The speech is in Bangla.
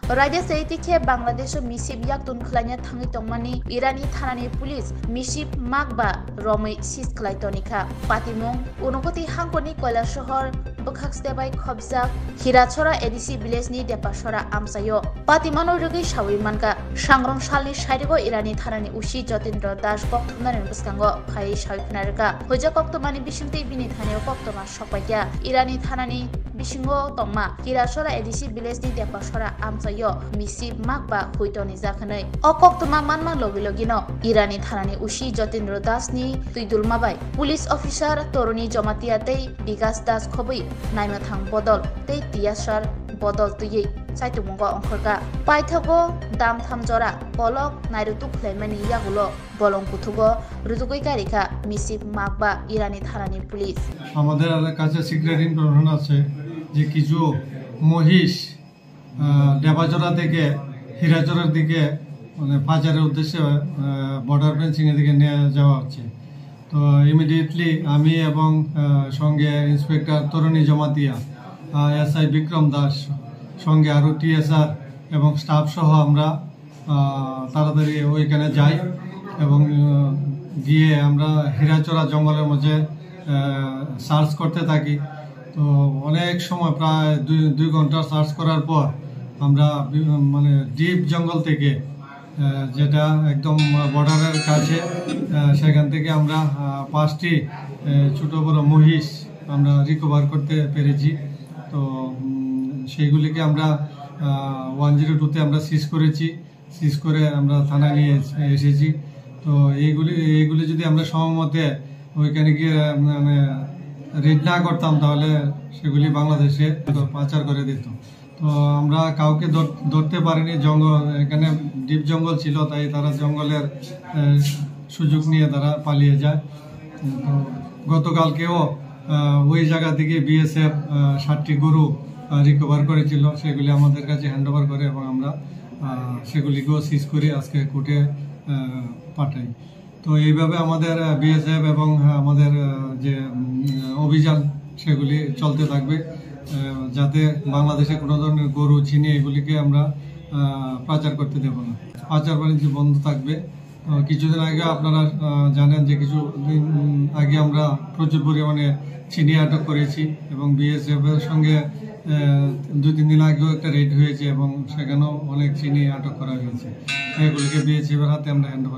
Raja Saitike Bangladesh Misip Yaktun Klanya Tangi Tongmani Irani Thanani Police Misip Magba Romi Sis Klaitonika Patimong Unokoti Hankoni Koila Shohor Bukhak Stebai Khobjak Hirachora Edisi Village Depashora Amsayo Patimano Rugi Shawimanka Shangrong Shalni Shaidigo Irani Thanani Ushi Jotindra Das Koktumani Buskango Pai Shawinarika Hoja Koktumani Bishunti Bini Thane Koktuma Shopaya Irani Thanani Bishingo Tongma Hirachora Edisi Village Depashora Amsayo Misip Magba Huitoni Zakanai Okoktuma Manman Logilogino Irani Thanani Ushi Jotindra Das ni Tuidul Mabai Police Officer Toroni Jomatiate Bigas Das Khobi Naimathang Bodol Te Tiasar Bodol Tuyi Saitumungo Onkorka Paithago Dam Thamjora Polok Nairutu Klemani Yagulo Bolong Kutugo Rutugoi Garika Misip Magba Irani Thanani Police আমাদের কাছে সিক্রেট ইনফরমেশন আছে যে কিছু মহিষ দেবাজরা থেকে হীরাচরের দিকে মানে পাচারের উদ্দেশ্যে বর্ডার ফেন্সিং এর দিকে নিয়ে যাওয়া হচ্ছে তো ইমিডিয়েটলি আমি এবং সঙ্গে ইন্সপেক্টর তরুণী জমাতিয়া এসআই বিক্রম দাস সঙ্গে আরো টিএসআর এবং স্টাফ সহ আমরা তাড়াতাড়ি ওইখানে যাই এবং গিয়ে আমরা হীরাচরা জঙ্গলের মধ্যে সার্চ করতে থাকি তো অনেক সময় প্রায় দুই ঘন্টা সার্চ করার পর আমরা মানে ডিপ জঙ্গল থেকে যেটা একদম বর্ডারের কাছে সেখান থেকে আমরা 5টি ছোট বড় মহিষ আমরা রিকভার করতে পেরেছি তো সেইগুলিকে আমরা 102-তে আমরা সিজ করেছি সিজ করে আমরা থানায় নিয়ে এসেছি তো এইগুলি যদি আমরা সময়মতে ওইখানে গিয়ে মানে রেড না করতাম তাহলে সেগুলি বাংলাদেশে পাচার করে দিত তো আমরা কাউকে ধরতে পারিনি জঙ্গল এখানে ডিপ জঙ্গল ছিল তাই তারা জঙ্গলের সুযোগ নিয়ে তারা পালিয়ে যায় তো গতকালকেও ওই জায়গা থেকে বিএসএফ 60টি গরু রিকভার করেছিল সেগুলি আমাদের কাছে হ্যান্ড ওভার করে এবং আমরা সেগুলিকেও সিজ করে আজকে কোর্টে পাঠাই তো এইভাবে আমাদের বিএসএফ এবং আমাদের যে অভিযান সেগুলি চলতে থাকবে যাতে বাংলাদেশে কোনো ধরনের গরু চিনি এগুলিকে আমরা পাচার করতে দেব না পাচার বাণিজ্য বন্ধ থাকবে কিছুদিন আগে আপনারা জানেন যে কিছুদিন আগে আমরা প্রচুর পরিমাণে চিনি আটক করেছি এবং বিএসএফ এর সঙ্গে 2-3 দিন আগেও একটা রেড হয়েছে এবং সেখানেও অনেক চিনি আটক করা হয়েছে এগুলিকে বিএসএফ এর হাতে আমরা হ্যান্ড ওভার